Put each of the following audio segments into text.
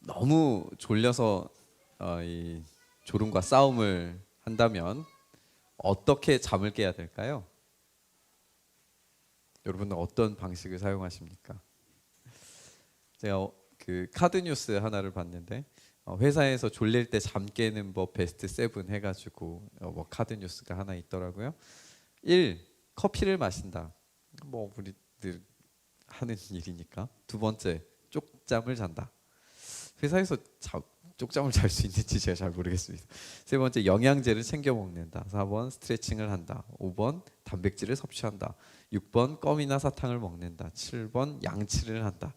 너무 졸려서 이 졸음과 싸움을 한다면 어떻게 잠을 깨야 될까요? 여러분은 어떤 방식을 사용하십니까? 제가 그 카드 뉴스 하나를 봤는데 회사에서 졸릴 때 잠 깨는 법 베스트 7 해가지고 뭐 카드 뉴스가 하나 있더라고요. 1. 커피를 마신다. 뭐 우리들 하는 일이니까. 두 번째, 쪽잠을 잔다. 회사에서 쪽잠을 잘 수 있는지 제가 잘 모르겠습니다. 세 번째, 영양제를 챙겨 먹는다. 4번, 스트레칭을 한다. 5번, 단백질을 섭취한다. 6번, 껌이나 사탕을 먹는다. 7번, 양치를 한다.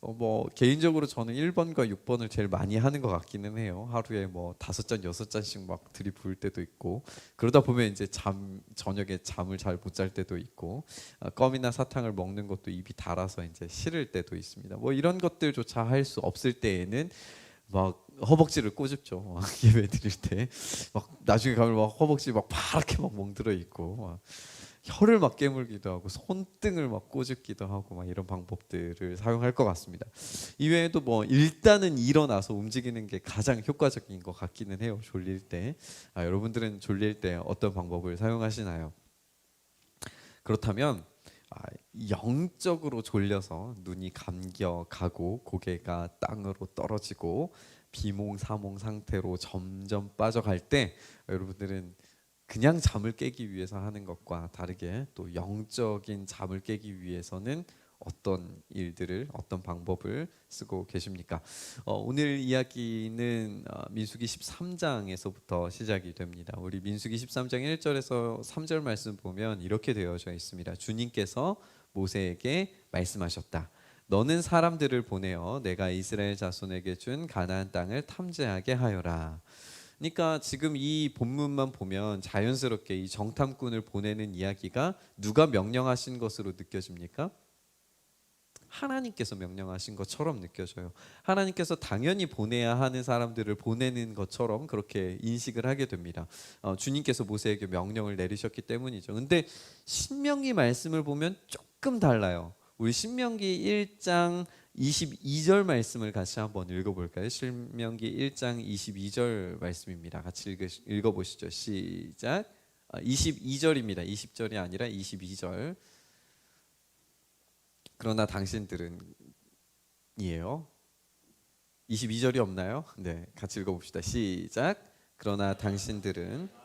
뭐 개인적으로 저는 1번과 6번을 제일 많이 하는 것 같기는 해요. 하루에 뭐 5잔, 6잔씩 막 들이부을 때도 있고, 그러다 보면 이제 저녁에 잠을 잘 못 잘 때도 있고, 껌이나 사탕을 먹는 것도 입이 달아서 이제 싫을 때도 있습니다. 뭐 이런 것들조차 할 수 없을 때에는 막 허벅지를 꼬집죠. 막 예배 드릴 때 막 나중에 가면 막 허벅지 막 파랗게 막 멍들어 있고, 막 혀를 막 깨물기도 하고 손등을 막 꼬집기도 하고 막 이런 방법들을 사용할 것 같습니다. 이외에도 뭐 일단은 일어나서 움직이는 게 가장 효과적인 것 같기는 해요. 졸릴 때. 여러분들은 졸릴 때 어떤 방법을 사용하시나요? 그렇다면 영적으로 졸려서 눈이 감겨가고 고개가 땅으로 떨어지고 비몽사몽 상태로 점점 빠져갈 때, 여러분들은 그냥 잠을 깨기 위해서 하는 것과 다르게 또 영적인 잠을 깨기 위해서는 어떤 일들을, 어떤 방법을 쓰고 계십니까? 오늘 이야기는 민수기 13장에서부터 시작이 됩니다. 우리 민수기 13장 1절에서 3절 말씀 보면 이렇게 되어져 있습니다. 주님께서 모세에게 말씀하셨다. 너는 사람들을 보내어 내가 이스라엘 자손에게 준 가나안 땅을 탐지하게 하여라. 그러니까 지금 이 본문만 보면 자연스럽게 이 정탐꾼을 보내는 이야기가 누가 명령하신 것으로 느껴집니까? 하나님께서 명령하신 것처럼 느껴져요. 하나님께서 당연히 보내야 하는 사람들을 보내는 것처럼 그렇게 인식을 하게 됩니다. 주님께서 모세에게 명령을 내리셨기 때문이죠. 근데 신명기 말씀을 보면 조금 달라요. 우리 신명기 1장 22절 말씀을 같이 한번 읽어볼까요? 신명기 1장 22절 말씀입니다. 같이 읽어보시죠. 시작. 22절입니다. 20절이 아니라 22절. 그러나 당신들은 이에요. 22절이 없나요? 네, 같이 읽어봅시다. 시작. 그러나 당신들은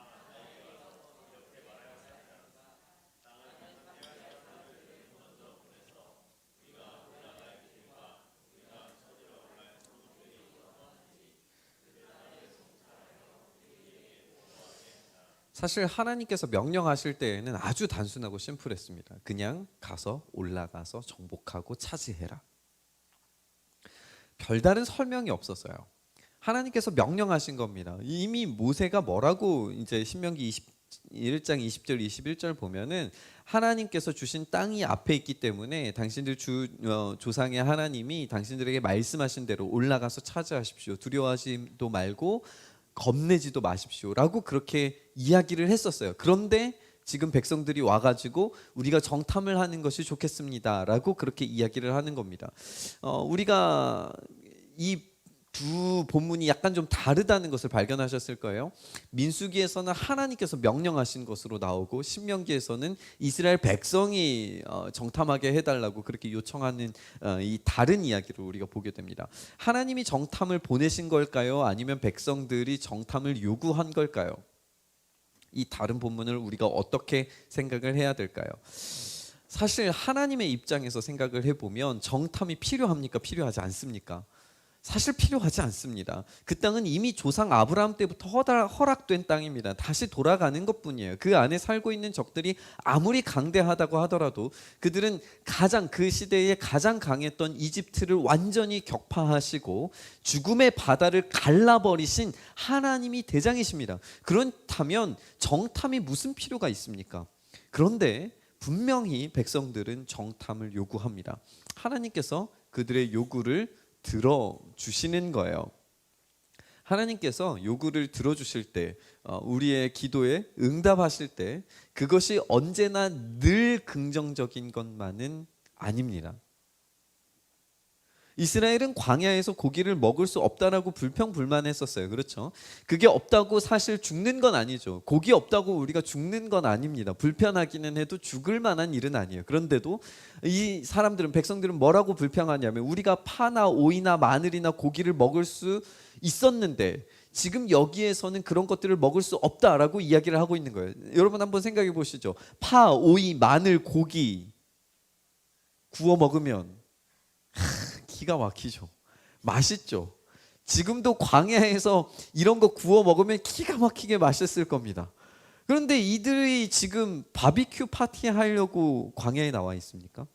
사실 하나님께서 명령하실 때에는 아주 단순하고 심플했습니다. 그냥 가서 올라가서 정복하고 차지해라. 별다른 설명이 없었어요. 하나님께서 명령하신 겁니다. 이미 모세가 뭐라고 이제 신명기 1장 20절 21절 보면은 하나님께서 주신 땅이 앞에 있기 때문에 당신들 조상의 하나님이 당신들에게 말씀하신 대로 올라가서 차지하십시오. 두려워하지도 말고 겁내지도 마십시오라고 그렇게 이야기를 했었어요. 그런데 지금 백성들이 와가지고 우리가 정탐을 하는 것이 좋겠습니다라고 그렇게 이야기를 하는 겁니다. 우리가 이 두 본문이 약간 좀 다르다는 것을 발견하셨을 거예요. 민수기에서는 하나님께서 명령하신 것으로 나오고, 신명기에서는 이스라엘 백성이 정탐하게 해달라고 그렇게 요청하는 이 다른 이야기를 우리가 보게 됩니다. 하나님이 정탐을 보내신 걸까요? 아니면 백성들이 정탐을 요구한 걸까요? 이 다른 본문을 우리가 어떻게 생각을 해야 될까요? 사실 하나님의 입장에서 생각을 해보면 정탐이 필요합니까? 필요하지 않습니까? 사실 필요하지 않습니다. 그 땅은 이미 조상 아브라함 때부터 허락된 땅입니다. 다시 돌아가는 것뿐이에요. 그 안에 살고 있는 적들이 아무리 강대하다고 하더라도 그들은 그 시대에 가장 강했던 이집트를 완전히 격파하시고 죽음의 바다를 갈라버리신 하나님이 대장이십니다. 그렇다면 정탐이 무슨 필요가 있습니까? 그런데 분명히 백성들은 정탐을 요구합니다. 하나님께서 그들의 요구를 들어주시는 거예요. 하나님께서 요구를 들어주실 때, 우리의 기도에 응답하실 때 그것이 언제나 늘 긍정적인 것만은 아닙니다. 이스라엘은 광야에서 고기를 먹을 수 없다라고 불평불만했었어요. 그렇죠? 그게 없다고 사실 죽는 건 아니죠. 고기 없다고 우리가 죽는 건 아닙니다. 불편하기는 해도 죽을 만한 일은 아니에요. 그런데도 이 사람들은, 백성들은 뭐라고 불평하냐면, 우리가 파나 오이나 마늘이나 고기를 먹을 수 있었는데 지금 여기에서는 그런 것들을 먹을 수 없다라고 이야기를 하고 있는 거예요. 여러분 한번 생각해 보시죠. 파, 오이, 마늘, 고기 구워 먹으면 기가 막히죠. 맛있죠. 지금도 광야에서 이런 거 구워 먹으면 기가 막히게 맛있을 겁니다. 그런데 이들이 지금 바비큐 파티 하려고 광야에 나와 있습니까?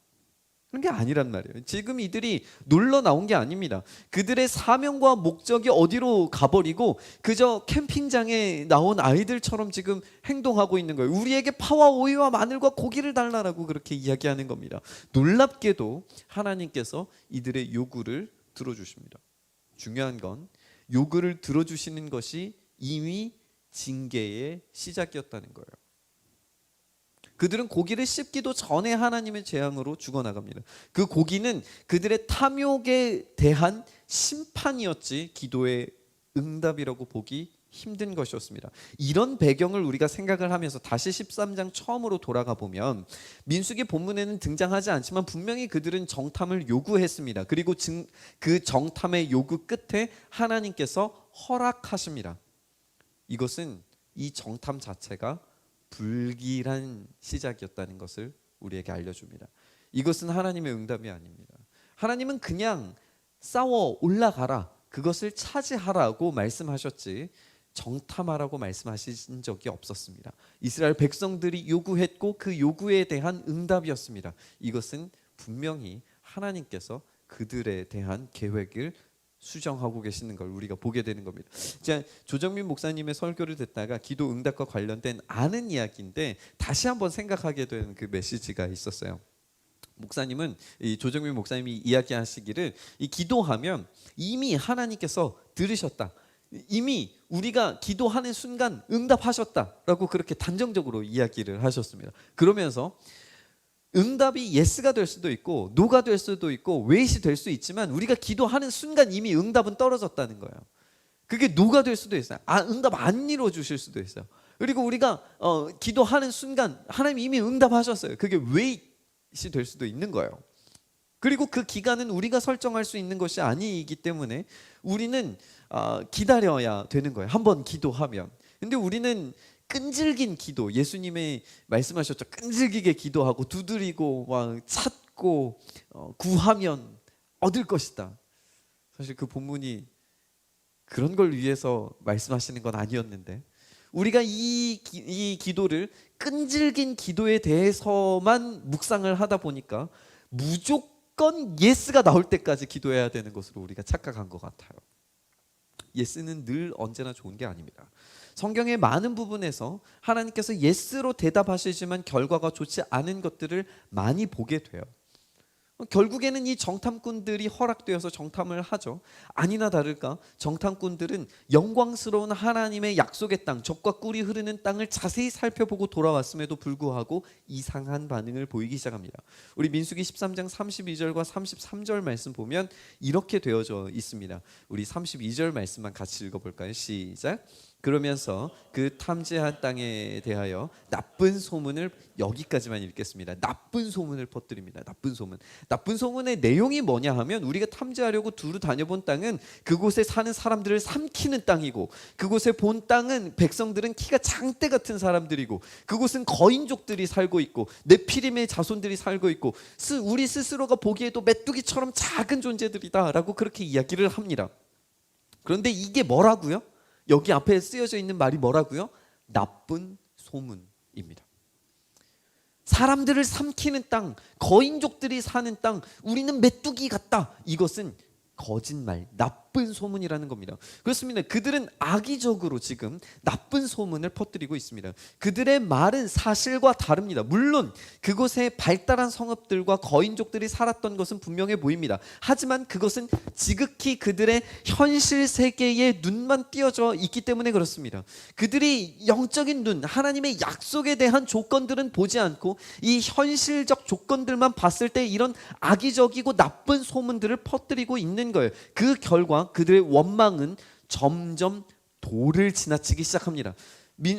그런 게 아니란 말이에요. 지금 이들이 놀러 나온 게 아닙니다. 그들의 사명과 목적이 어디로 가버리고 그저 캠핑장에 나온 아이들처럼 지금 행동하고 있는 거예요. 우리에게 파와 오이와 마늘과 고기를 달라라고 그렇게 이야기하는 겁니다. 놀랍게도 하나님께서 이들의 요구를 들어주십니다. 중요한 건 요구를 들어주시는 것이 이미 징계의 시작이었다는 거예요. 그들은 고기를 씹기도 전에 하나님의 재앙으로 죽어나갑니다. 그 고기는 그들의 탐욕에 대한 심판이었지 기도의 응답이라고 보기 힘든 것이었습니다. 이런 배경을 우리가 생각을 하면서 다시 13장 처음으로 돌아가 보면 민수기 본문에는 등장하지 않지만 분명히 그들은 정탐을 요구했습니다. 그리고 그 정탐의 요구 끝에 하나님께서 허락하십니다. 이것은 이 정탐 자체가 불길한 시작이었다는 것을 우리에게 알려줍니다. 이것은 하나님의 응답이 아닙니다. 하나님은 그냥 싸워 올라가라, 그것을 차지하라고 말씀하셨지 정탐하라고 말씀하신 적이 없었습니다. 이스라엘 백성들이 요구했고 그 요구에 대한 응답이었습니다. 이것은 분명히 하나님께서 그들에 대한 계획을 수정하고 계시는 걸 우리가 보게 되는 겁니다. 자, 조정민 목사님의 설교를 듣다가 기도 응답과 관련된 아는 이야기인데 다시 한번 생각하게 되는 그 메시지가 있었어요. 목사님은, 이 조정민 목사님이 이야기하시기를, 이 기도하면 이미 하나님께서 들으셨다, 이미 우리가 기도하는 순간 응답하셨다라고 그렇게 단정적으로 이야기를 하셨습니다. 그러면서 응답이 예스가 될 수도 있고 노가 될 수도 있고 웨이시 될 수 있지만 우리가 기도하는 순간 이미 응답은 떨어졌다는 거예요. 그게 노가 될 수도 있어요. 응답 안 이루어 주실 수도 있어요. 그리고 우리가 기도하는 순간 하나님 이미 응답하셨어요. 그게 웨이시 될 수도 있는 거예요. 그리고 그 기간은 우리가 설정할 수 있는 것이 아니기 때문에 우리는 기다려야 되는 거예요. 한번 기도하면. 근데 우리는 끈질긴 기도, 예수님이 말씀하셨죠. 끈질기게 기도하고 두드리고 막 찾고 구하면 얻을 것이다. 사실 그 본문이 그런 걸 위해서 말씀하시는 건 아니었는데, 우리가 이 기도를 끈질긴 기도에 대해서만 묵상을 하다 보니까 무조건 예스가 나올 때까지 기도해야 되는 것으로 우리가 착각한 것 같아요. 예스는 늘 언제나 좋은 게 아닙니다. 성경의 많은 부분에서 하나님께서 예스로 대답하시지만 결과가 좋지 않은 것들을 많이 보게 돼요. 결국에는 이 정탐꾼들이 허락되어서 정탐을 하죠. 아니나 다를까 정탐꾼들은 영광스러운 하나님의 약속의 땅, 젖과 꿀이 흐르는 땅을 자세히 살펴보고 돌아왔음에도 불구하고 이상한 반응을 보이기 시작합니다. 우리 민수기 13장 32절과 33절 말씀 보면 이렇게 되어져 있습니다. 우리 32절 말씀만 같이 읽어볼까요? 시작. 그러면서 그 탐지한 땅에 대하여 나쁜 소문을, 여기까지만 읽겠습니다. 나쁜 소문을 퍼뜨립니다. 나쁜 소문. 나쁜 소문의 내용이 뭐냐 하면, 우리가 탐지하려고 두루 다녀본 땅은 그곳에 사는 사람들을 삼키는 땅이고, 그곳에 본 땅은 백성들은 키가 장대 같은 사람들이고, 그곳은 거인족들이 살고 있고 네피림의 자손들이 살고 있고, 우리 스스로가 보기에도 메뚜기처럼 작은 존재들이다라고 그렇게 이야기를 합니다. 그런데 이게 뭐라고요? 여기 앞에 쓰여져 있는 말이 뭐라고요? 나쁜 소문입니다. 사람들을 삼키는 땅, 거인족들이 사는 땅, 우리는 메뚜기 같다. 이것은 거짓말, 나쁜 나쁜 소문이라는 겁니다. 그렇습니다. 그들은 악의적으로 지금 나쁜 소문을 퍼뜨리고 있습니다. 그들의 말은 사실과 다릅니다. 물론 그곳에 발달한 성읍들과 거인족들이 살았던 것은 분명해 보입니다. 하지만 그것은 지극히 그들의 현실 세계에 눈만 띄어져 있기 때문에 그렇습니다. 그들이 영적인 눈, 하나님의 약속에 대한 조건들은 보지 않고 이 현실적 조건들만 봤을 때 이런 악의적이고 나쁜 소문들을 퍼뜨리고 있는 거예요. 그 결과 그들의 원망은 점점 도를 지나치기 시작합니다.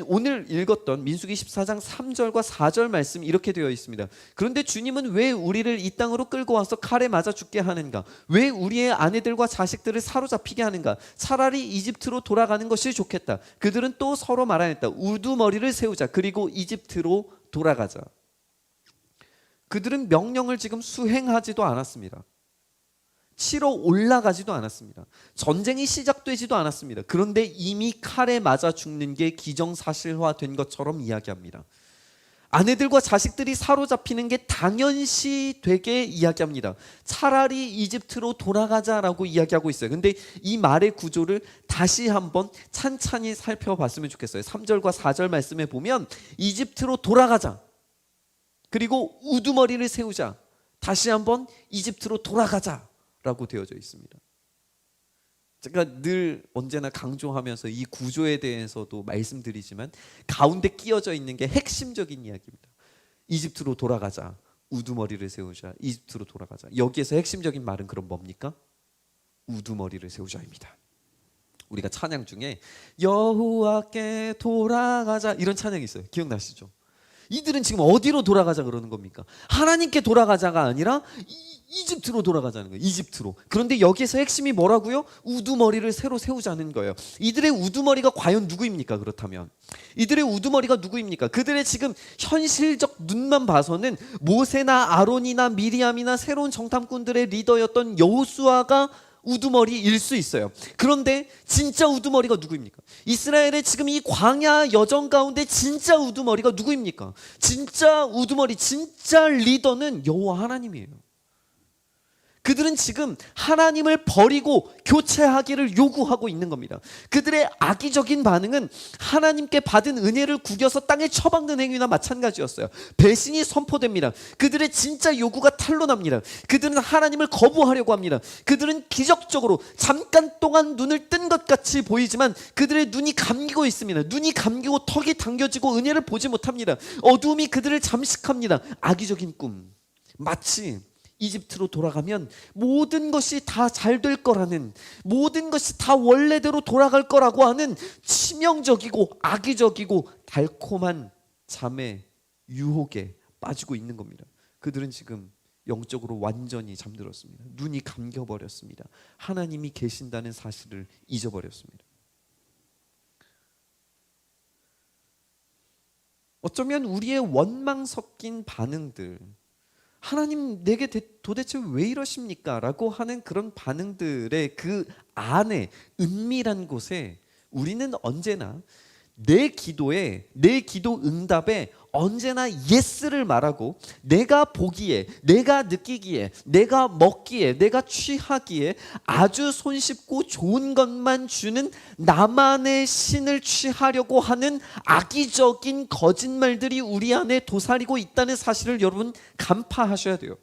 오늘 읽었던 민수기 14장 3절과 4절 말씀 이렇게 되어 있습니다. 그런데 주님은 왜 우리를 이 땅으로 끌고 와서 칼에 맞아 죽게 하는가? 왜 우리의 아내들과 자식들을 사로잡히게 하는가? 차라리 이집트로 돌아가는 것이 좋겠다. 그들은 또 서로 말하였다. 우두머리를 세우자. 그리고 이집트로 돌아가자. 그들은 명령을 지금 수행하지도 않았습니다. 치러 올라가지도 않았습니다. 전쟁이 시작되지도 않았습니다. 그런데 이미 칼에 맞아 죽는 게 기정사실화된 것처럼 이야기합니다. 아내들과 자식들이 사로잡히는 게 당연시 되게 이야기합니다. 차라리 이집트로 돌아가자라고 이야기하고 있어요. 근데 이 말의 구조를 다시 한번 찬찬히 살펴봤으면 좋겠어요. 3절과 4절 말씀에 보면 이집트로 돌아가자. 그리고 우두머리를 세우자. 다시 한번 이집트로 돌아가자 라고 되어져 있습니다. 제가 늘 언제나 강조하면서 이 구조에 대해서도 말씀드리지만 가운데 끼어져 있는 게 핵심적인 이야기입니다. 이집트로 돌아가자. 우두머리를 세우자. 이집트로 돌아가자. 여기에서 핵심적인 말은 그럼 뭡니까? 우두머리를 세우자입니다. 우리가 찬양 중에 여호와께 돌아가자 이런 찬양이 있어요. 기억나시죠? 이들은 지금 어디로 돌아가자 그러는 겁니까? 하나님께 돌아가자가 아니라 이집트로 돌아가자는 거예요. 이집트로. 그런데 여기에서 핵심이 뭐라고요? 우두머리를 새로 세우자는 거예요. 이들의 우두머리가 과연 누구입니까? 그렇다면 이들의 우두머리가 누구입니까? 그들의 지금 현실적 눈만 봐서는 모세나 아론이나 미리암이나 새로운 정탐꾼들의 리더였던 여호수아가 우두머리일 수 있어요. 그런데 진짜 우두머리가 누구입니까? 이스라엘의 지금 이 광야 여정 가운데 진짜 우두머리가 누구입니까? 진짜 우두머리, 진짜 리더는 여호와 하나님이에요. 그들은 지금 하나님을 버리고 교체하기를 요구하고 있는 겁니다. 그들의 악의적인 반응은 하나님께 받은 은혜를 구겨서 땅에 처박는 행위나 마찬가지였어요. 배신이 선포됩니다. 그들의 진짜 요구가 탄로납니다. 그들은 하나님을 거부하려고 합니다. 그들은 기적적으로 잠깐 동안 눈을 뜬 것 같이 보이지만 그들의 눈이 감기고 있습니다. 눈이 감기고 턱이 당겨지고 은혜를 보지 못합니다. 어두움이 그들을 잠식합니다. 악의적인 꿈, 마치 이집트로 돌아가면 모든 것이 다 잘 될 거라는, 모든 것이 다 원래대로 돌아갈 거라고 하는 치명적이고 악의적이고 달콤한 잠의 유혹에 빠지고 있는 겁니다. 그들은 지금 영적으로 완전히 잠들었습니다. 눈이 감겨버렸습니다. 하나님이 계신다는 사실을 잊어버렸습니다. 어쩌면 우리의 원망 섞인 반응들, 하나님 내게 도대체 왜 이러십니까? 라고 하는 그런 반응들의 그 안에 은밀한 곳에 우리는 언제나 내 기도에, 내 기도 응답에 언제나 예스를 말하고 내가 보기에, 내가 느끼기에, 내가 먹기에, 내가 취하기에 아주 손쉽고 좋은 것만 주는 나만의 신을 취하려고 하는 악의적인 거짓말들이 우리 안에 도사리고 있다는 사실을 여러분 간파하셔야 돼요.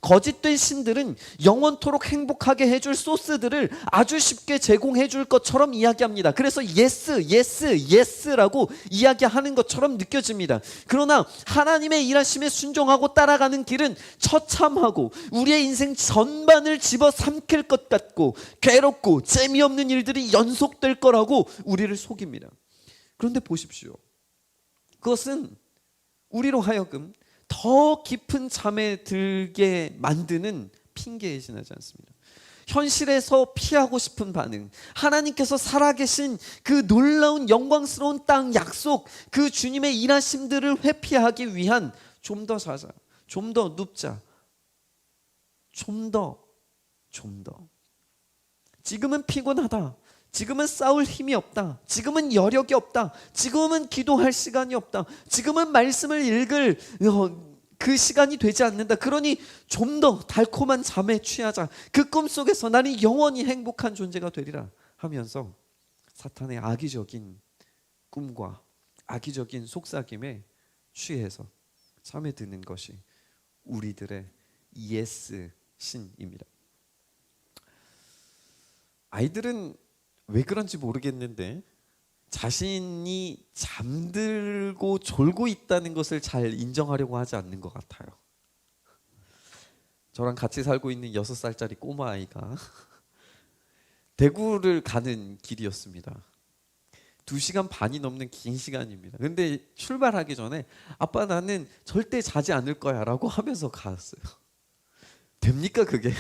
거짓된 신들은 영원토록 행복하게 해줄 소스들을 아주 쉽게 제공해 줄 것처럼 이야기합니다. 그래서 예스라고 이야기하는 것처럼 느껴집니다. 그러나 하나님의 일하심에 순종하고 따라가는 길은 처참하고 우리의 인생 전반을 집어삼킬 것 같고 괴롭고 재미없는 일들이 연속될 거라고 우리를 속입니다. 그런데 보십시오. 그것은 우리로 하여금 더 깊은 잠에 들게 만드는 핑계에 지나지 않습니다. 현실에서 피하고 싶은 반응, 하나님께서 살아계신 그 놀라운 영광스러운 땅 약속, 그 주님의 일하심들을 회피하기 위한 좀 더 사자, 좀 더 눕자, 좀 더 지금은 피곤하다, 지금은 싸울 힘이 없다, 지금은 여력이 없다, 지금은 기도할 시간이 없다, 지금은 말씀을 읽을 그 시간이 되지 않는다. 그러니 좀 더 달콤한 잠에 취하자. 그 꿈속에서 나는 영원히 행복한 존재가 되리라 하면서 사탄의 악의적인 꿈과 악의적인 속삭임에 취해서 잠에 드는 것이 우리들의 예스 신입니다. 아이들은 왜 그런지 모르겠는데 자신이 잠들고 졸고 있다는 것을 잘 인정하려고 하지 않는 것 같아요. 저랑 같이 살고 있는 6살짜리 꼬마 아이가 대구를 가는 길이었습니다. 2시간 반이 넘는 긴 시간입니다. 근데 출발하기 전에 아빠 나는 절대 자지 않을 거야 라고 하면서 갔어요. 됩니까 그게?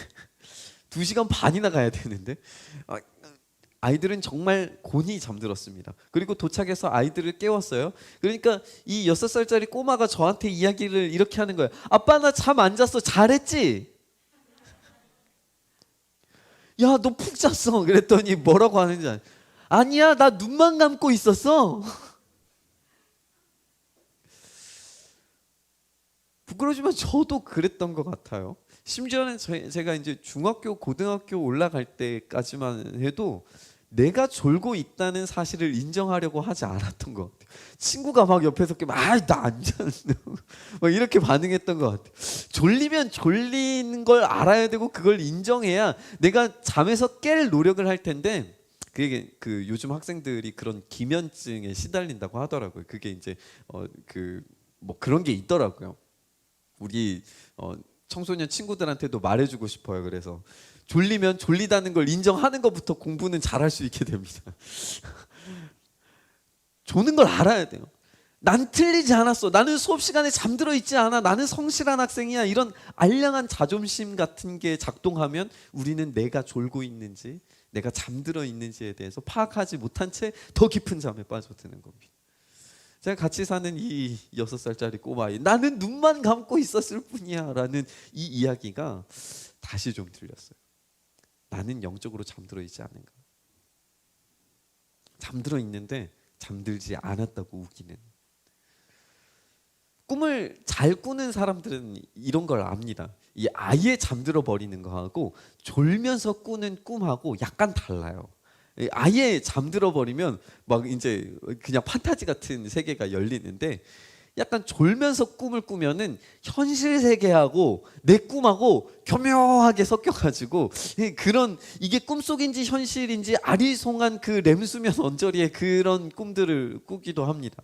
2시간 반이나 가야 되는데 아이들은 정말 곤히 잠들었습니다. 그리고 도착해서 아이들을 깨웠어요. 그러니까 이 6살짜리 꼬마가 저한테 이야기를 이렇게 하는 거예요. 아빠 나 잠 안 잤어. 잘했지? 야 너 푹 잤어. 그랬더니 뭐라고 하는지 아니야 나 눈만 감고 있었어. 부끄러지만 저도 그랬던 것 같아요. 심지어는 제가 이제 중학교, 고등학교 올라갈 때까지만 해도 내가 졸고 있다는 사실을 인정하려고 하지 않았던 것 같아요. 친구가 막 옆에서 깨면 나 안 잤네 막 이렇게 반응했던 것 같아요. 졸리면 졸리는 걸 알아야 되고 그걸 인정해야 내가 잠에서 깰 노력을 할 텐데 그게 그 요즘 학생들이 그런 기면증에 시달린다고 하더라고요. 그게 이제 뭐 그런 게 있더라고요. 우리 청소년 친구들한테도 말해주고 싶어요. 그래서 졸리면 졸리다는 걸 인정하는 것부터 공부는 잘할 수 있게 됩니다. 조는 걸 알아야 돼요. 난 틀리지 않았어. 나는 수업 시간에 잠들어 있지 않아. 나는 성실한 학생이야. 이런 알량한 자존심 같은 게 작동하면 우리는 내가 졸고 있는지 내가 잠들어 있는지에 대해서 파악하지 못한 채 더 깊은 잠에 빠져드는 겁니다. 제가 같이 사는 이 6살짜리 꼬마아이 나는 눈만 감고 있었을 뿐이야 라는 이 이야기가 다시 좀 들렸어요. 나는 영적으로 잠들어 있지 않은가. 잠들어 있는데 잠들지 않았다고 우기는. 꿈을 잘 꾸는 사람들은 이런 걸 압니다. 이 아예 잠들어 버리는 거하고 졸면서 꾸는 꿈하고 약간 달라요. 아예 잠들어 버리면 막 이제 그냥 판타지 같은 세계가 열리는데 약간 졸면서 꿈을 꾸면은 현실 세계하고 내 꿈하고 교묘하게 섞여가지고 그런 이게 꿈속인지 현실인지 아리송한 그 램수면 언저리의 그런 꿈들을 꾸기도 합니다.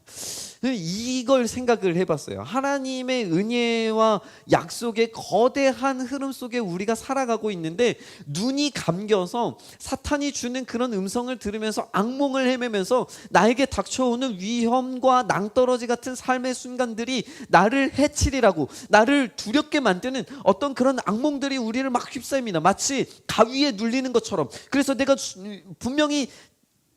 이걸 생각을 해봤어요. 하나님의 은혜와 약속의 거대한 흐름 속에 우리가 살아가고 있는데 눈이 감겨서 사탄이 주는 그런 음성을 들으면서 악몽을 헤매면서 나에게 닥쳐오는 위험과 낭떠러지 같은 삶의 순간들이 나를 해치리라고 나를 두렵게 만드는 어떤 그런 악몽들이 우리를 막 휩싸입니다. 마치 가위에 눌리는 것처럼. 그래서 내가 분명히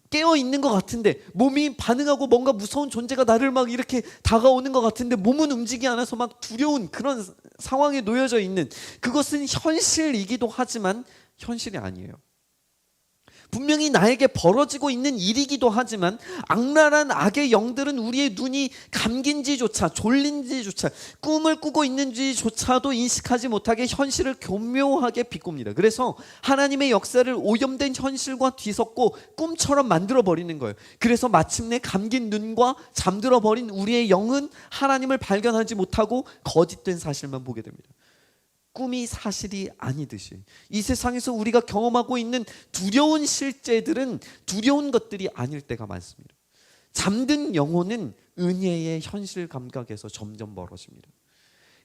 깨어 있는 것 같은데 몸이 반응하고 뭔가 무서운 존재가 나를 막 이렇게 다가오는 것 같은데 몸은 움직이지 않아서 막 두려운 그런 상황에 놓여져 있는 그것은 현실이기도 하지만 현실이 아니에요. 분명히 나에게 벌어지고 있는 일이기도 하지만 악랄한 악의 영들은 우리의 눈이 감긴지조차 졸린지조차 꿈을 꾸고 있는지조차도 인식하지 못하게 현실을 교묘하게 비꿉니다. 그래서 하나님의 역사를 오염된 현실과 뒤섞고 꿈처럼 만들어버리는 거예요. 그래서 마침내 감긴 눈과 잠들어버린 우리의 영은 하나님을 발견하지 못하고 거짓된 사실만 보게 됩니다. 꿈이 사실이 아니듯이 이 세상에서 우리가 경험하고 있는 두려운 실제들은 두려운 것들이 아닐 때가 많습니다. 잠든 영혼은 은혜의 현실 감각에서 점점 멀어집니다.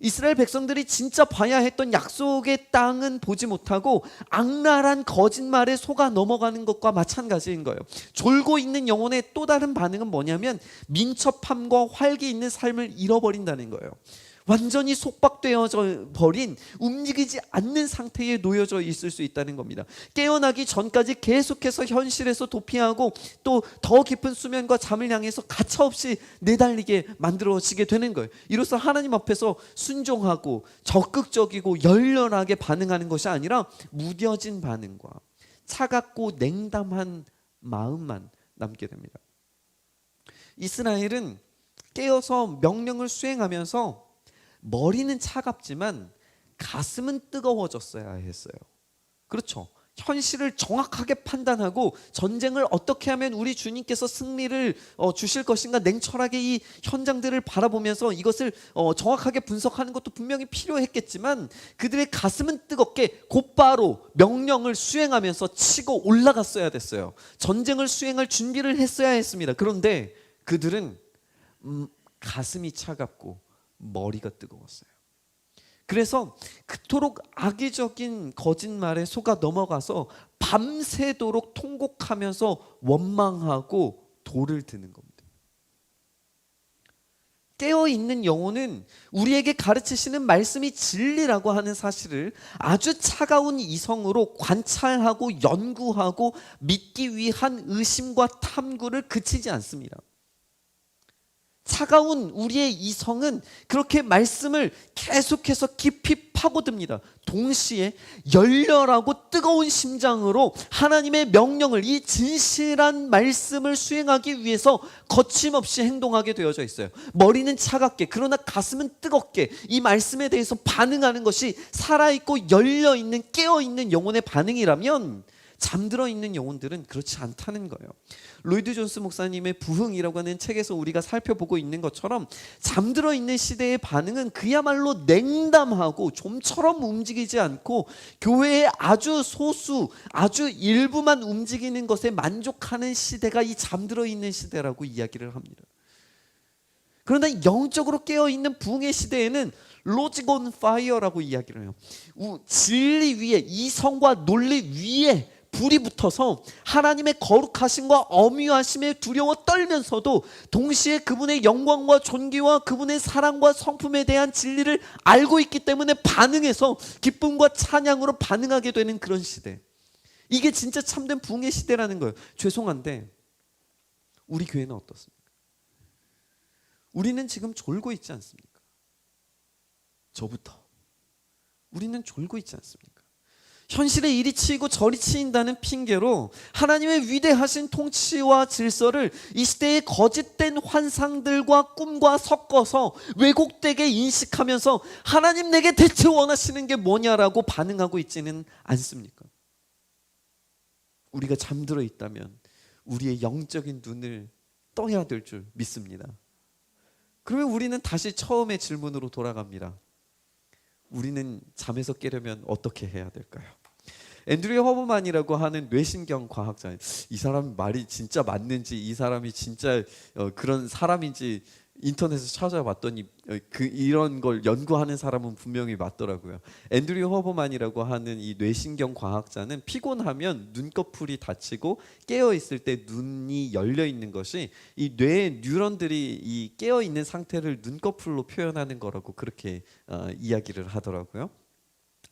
이스라엘 백성들이 진짜 봐야 했던 약속의 땅은 보지 못하고 악랄한 거짓말에 속아 넘어가는 것과 마찬가지인 거예요. 졸고 있는 영혼의 또 다른 반응은 뭐냐면 민첩함과 활기 있는 삶을 잃어버린다는 거예요. 완전히 속박되어져 버린 움직이지 않는 상태에 놓여져 있을 수 있다는 겁니다. 깨어나기 전까지 계속해서 현실에서 도피하고 또 더 깊은 수면과 잠을 향해서 가차없이 내달리게 만들어지게 되는 거예요. 이로써 하나님 앞에서 순종하고 적극적이고 열렬하게 반응하는 것이 아니라 무뎌진 반응과 차갑고 냉담한 마음만 남게 됩니다. 이스라엘은 깨어서 명령을 수행하면서 머리는 차갑지만 가슴은 뜨거워졌어야 했어요. 그렇죠. 현실을 정확하게 판단하고 전쟁을 어떻게 하면 우리 주님께서 승리를 주실 것인가 냉철하게 이 현장들을 바라보면서 이것을 정확하게 분석하는 것도 분명히 필요했겠지만 그들의 가슴은 뜨겁게 곧바로 명령을 수행하면서 치고 올라갔어야 됐어요. 전쟁을 수행할 준비를 했어야 했습니다. 그런데 그들은 가슴이 차갑고 머리가 뜨거웠어요. 그래서 그토록 악의적인 거짓말에 속아 넘어가서 밤새도록 통곡하면서 원망하고 돌을 드는 겁니다. 깨어있는 영혼은 우리에게 가르치시는 말씀이 진리라고 하는 사실을 아주 차가운 이성으로 관찰하고 연구하고 믿기 위한 의심과 탐구를 그치지 않습니다. 차가운 우리의 이성은 그렇게 말씀을 계속해서 깊이 파고듭니다. 동시에 열렬하고 뜨거운 심장으로 하나님의 명령을, 이 진실한 말씀을 수행하기 위해서 거침없이 행동하게 되어져 있어요. 머리는 차갑게 그러나 가슴은 뜨겁게 이 말씀에 대해서 반응하는 것이 살아있고 열려있는 깨어있는 영혼의 반응이라면 잠들어 있는 영혼들은 그렇지 않다는 거예요. 로이드 존스 목사님의 부흥이라고 하는 책에서 우리가 살펴보고 있는 것처럼 잠들어 있는 시대의 반응은 그야말로 냉담하고 좀처럼 움직이지 않고 교회의 아주 소수, 아주 일부만 움직이는 것에 만족하는 시대가 이 잠들어 있는 시대라고 이야기를 합니다. 그러나 영적으로 깨어있는 부흥의 시대에는 로직 온 파이어라고 이야기를 해요. 진리 위에, 이성과 논리 위에 불이 붙어서 하나님의 거룩하심과 엄위하심에 두려워 떨면서도 동시에 그분의 영광과 존귀와 그분의 사랑과 성품에 대한 진리를 알고 있기 때문에 반응해서 기쁨과 찬양으로 반응하게 되는 그런 시대. 이게 진짜 참된 부흥의 시대라는 거예요. 죄송한데 우리 교회는 어떻습니까? 우리는 지금 졸고 있지 않습니까? 저부터. 우리는 졸고 있지 않습니까? 현실에 이리 치이고 저리 치인다는 핑계로 하나님의 위대하신 통치와 질서를 이 시대의 거짓된 환상들과 꿈과 섞어서 왜곡되게 인식하면서 하나님 내게 대체 원하시는 게 뭐냐라고 반응하고 있지는 않습니까? 우리가 잠들어 있다면 우리의 영적인 눈을 떠야 될 줄 믿습니다. 그러면 우리는 다시 처음의 질문으로 돌아갑니다. 우리는 잠에서 깨려면 어떻게 해야 될까요? 앤드류 허브만이라고 하는 뇌신경 과학자, 이 사람 말이 진짜 맞는지, 이 사람이 진짜 그런 사람인지 인터넷에서 찾아봤더니 이런 걸 연구하는 사람은 분명히 맞더라고요. 앤드류 허브만이라고 하는 이 뇌신경 과학자는 피곤하면 눈꺼풀이 닫히고 깨어 있을 때 눈이 열려 있는 것이 이 뇌의 뉴런들이 이 깨어 있는 상태를 눈꺼풀로 표현하는 거라고 그렇게 이야기를 하더라고요.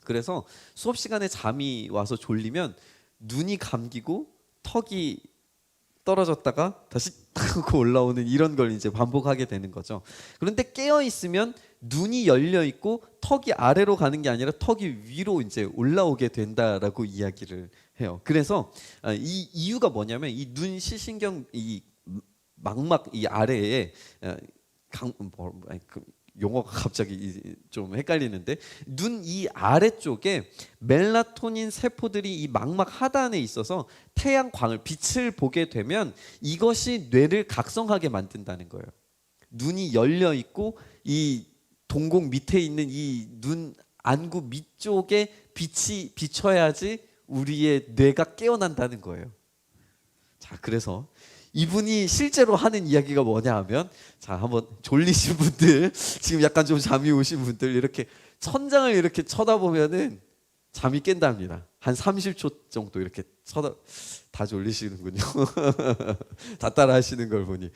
그래서 수업 시간에 잠이 와서 졸리면 눈이 감기고 턱이 떨어졌다가 다시 탁 올라오는 이런 걸 이제 반복하게 되는 거죠. 그런데 깨어 있으면 눈이 열려 있고 턱이 아래로 가는 게 아니라 턱이 위로 이제 올라오게 된다라고 이야기를 해요. 그래서 이 이유가 뭐냐면 이 눈 시신경 이 망막 이 아래에 용어가 갑자기 좀 헷갈리는데 눈 이 아래쪽에 멜라토닌 세포들이 이 망막 하단에 있어서 태양광을 빛을 보게 되면 이것이 뇌를 각성하게 만든다는 거예요. 눈이 열려 있고 이 동공 밑에 있는 이 눈 안구 밑쪽에 빛이 비춰야지 우리의 뇌가 깨어난다는 거예요. 자, 그래서 이분이 실제로 하는 이야기가 뭐냐 하면, 자, 한번 졸리신 분들, 지금 약간 좀 잠이 오신 분들 이렇게 천장을 이렇게 쳐다보면은 잠이 깬답니다. 한 30초 정도 이렇게 다 졸리시는군요. 다 따라 하시는 걸 보니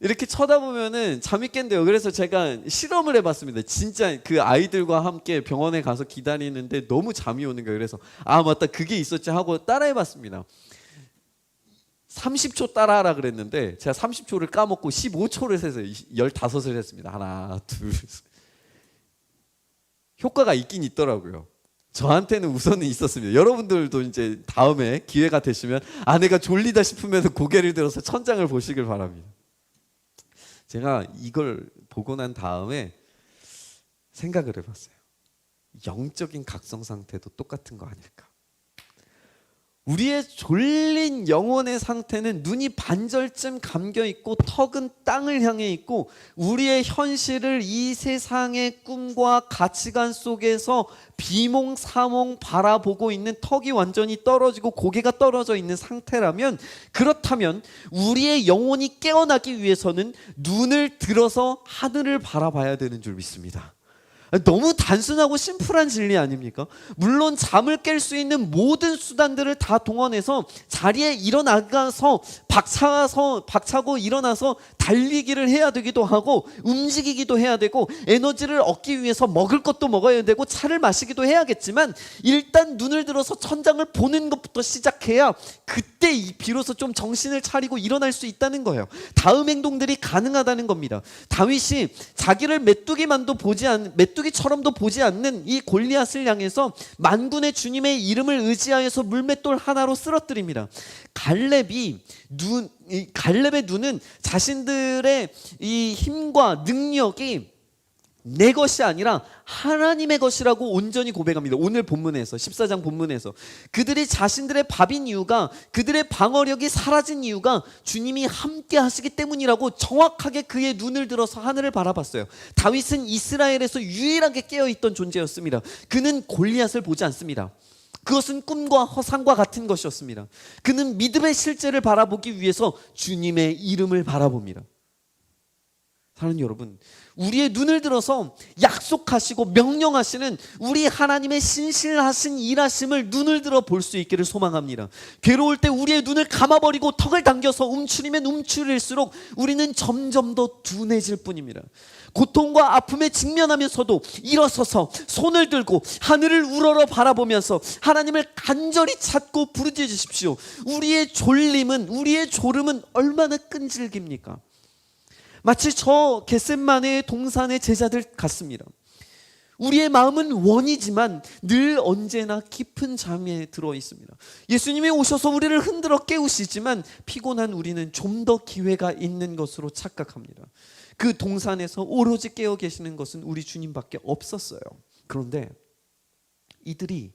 이렇게 쳐다보면은 잠이 깬대요. 그래서 제가 실험을 해봤습니다. 진짜 그 아이들과 함께 병원에 가서 기다리는데 너무 잠이 오는 거예요. 그래서 아 맞다 그게 있었지 하고 따라해봤습니다. 30초 따라하라 그랬는데 제가 30초를 까먹고 15초를 세서 15을 했습니다. 하나, 둘. 효과가 있긴 있더라고요. 저한테는 우선은 있었습니다. 여러분들도 이제 다음에 기회가 되시면 내가 졸리다 싶으면 고개를 들어서 천장을 보시길 바랍니다. 제가 이걸 보고 난 다음에 생각을 해봤어요. 영적인 각성 상태도 똑같은 거 아닐까? 우리의 졸린 영혼의 상태는 눈이 반절쯤 감겨 있고 턱은 땅을 향해 있고 우리의 현실을 이 세상의 꿈과 가치관 속에서 비몽사몽 바라보고 있는 턱이 완전히 떨어지고 고개가 떨어져 있는 상태라면, 그렇다면 우리의 영혼이 깨어나기 위해서는 눈을 들어서 하늘을 바라봐야 되는 줄 믿습니다. 너무 단순하고 심플한 진리 아닙니까? 물론 잠을 깰 수 있는 모든 수단들을 다 동원해서 자리에 일어나서 박차고 일어나서 달리기를 해야 되기도 하고 움직이기도 해야 되고 에너지를 얻기 위해서 먹을 것도 먹어야 되고 차를 마시기도 해야겠지만, 일단 눈을 들어서 천장을 보는 것부터 시작해야 그때 비로소 좀 정신을 차리고 일어날 수 있다는 거예요. 다음 행동들이 가능하다는 겁니다. 다윗이 자기를 메뚜기처럼도 보지 않는 이 골리앗을 향해서 만군의 주님의 이름을 의지하여서 물맷돌 하나로 쓰러뜨립니다. 갈렙의 눈은 자신들의 이 힘과 능력이 내 것이 아니라 하나님의 것이라고 온전히 고백합니다. 오늘 본문에서 14장 본문에서 그들이 자신들의 밥인 이유가, 그들의 방어력이 사라진 이유가 주님이 함께 하시기 때문이라고 정확하게 그의 눈을 들어서 하늘을 바라봤어요. 다윗은 이스라엘에서 유일하게 깨어있던 존재였습니다. 그는 골리앗을 보지 않습니다. 그것은 꿈과 허상과 같은 것이었습니다. 그는 믿음의 실제를 바라보기 위해서 주님의 이름을 바라봅니다. 사랑하는 여러분, 우리의 눈을 들어서 약속하시고 명령하시는 우리 하나님의 신실하신 일하심을 눈을 들어 볼 수 있기를 소망합니다. 괴로울 때 우리의 눈을 감아버리고 턱을 당겨서 움츠리면 움츠릴수록 우리는 점점 더 둔해질 뿐입니다. 고통과 아픔에 직면하면서도 일어서서 손을 들고 하늘을 우러러 바라보면서 하나님을 간절히 찾고 부르짖으십시오. 우리의 졸음은 얼마나 끈질깁니까? 마치 저 겟셋마네 동산의 제자들 같습니다. 우리의 마음은 원이지만 늘 언제나 깊은 잠에 들어 있습니다. 예수님이 오셔서 우리를 흔들어 깨우시지만 피곤한 우리는 좀 더 기회가 있는 것으로 착각합니다. 그 동산에서 오로지 깨어 계시는 것은 우리 주님밖에 없었어요. 그런데 이들이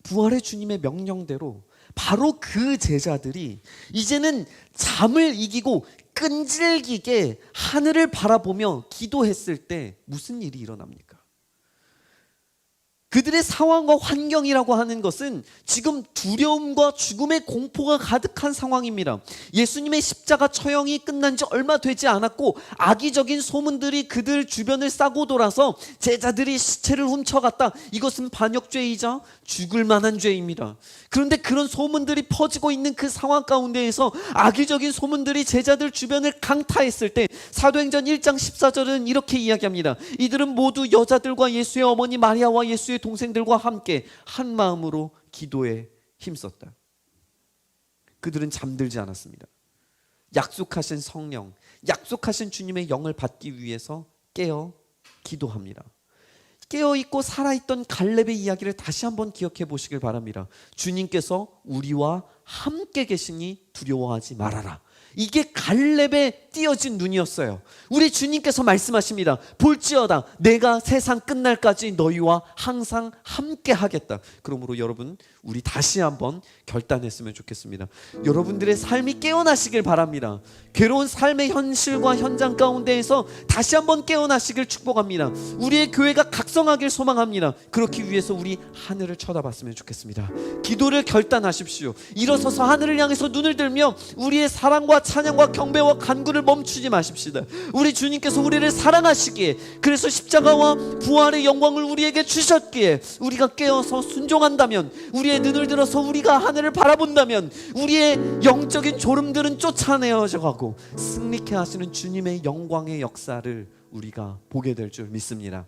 부활의 주님의 명령대로 바로 그 제자들이 이제는 잠을 이기고 끈질기게 하늘을 바라보며 기도했을 때 무슨 일이 일어납니까? 그들의 상황과 환경이라고 하는 것은 지금 두려움과 죽음의 공포가 가득한 상황입니다. 예수님의 십자가 처형이 끝난 지 얼마 되지 않았고 악의적인 소문들이 그들 주변을 싸고 돌아서 제자들이 시체를 훔쳐갔다. 이것은 반역죄이자 죽을 만한 죄입니다. 그런데 그런 소문들이 퍼지고 있는 그 상황 가운데에서 악의적인 소문들이 제자들 주변을 강타했을 때 사도행전 1장 14절은 이렇게 이야기합니다. 이들은 모두 여자들과 예수의 어머니 마리아와 예수의 동생들과 함께 한 마음으로 기도에 힘썼다. 그들은 잠들지 않았습니다. 약속하신 성령, 약속하신 주님의 영을 받기 위해서 깨어 기도합니다. 깨어있고 살아있던 갈렙의 이야기를 다시 한번 기억해 보시길 바랍니다. 주님께서 우리와 함께 계시니 두려워하지 말아라. 이게 갈렙의 띄어진 눈이었어요. 우리 주님께서 말씀하십니다. 볼지어다 내가 세상 끝날까지 너희와 항상 함께 하겠다. 그러므로 여러분, 우리 다시 한번 결단했으면 좋겠습니다. 여러분들의 삶이 깨어나시길 바랍니다. 괴로운 삶의 현실과 현장 가운데에서 다시 한번 깨어나시길 축복합니다. 우리의 교회가 각성하길 소망합니다. 그렇기 위해서 우리 하늘을 쳐다봤으면 좋겠습니다. 기도를 결단하십시오. 일어서서 하늘을 향해서 눈을 들며 우리의 사랑과 찬양과 경배와 간구를 멈추지 마십시다. 우리 주님께서 우리를 사랑하시기에, 그래서 십자가와 부활의 영광을 우리에게 주셨기에 우리가 깨어서 순종한다면, 우리의 눈을 들어서 우리가 하늘을 바라본다면 우리의 영적인 졸음들은 쫓아내어져 가고 승리케 하시는 주님의 영광의 역사를 우리가 보게 될 줄 믿습니다.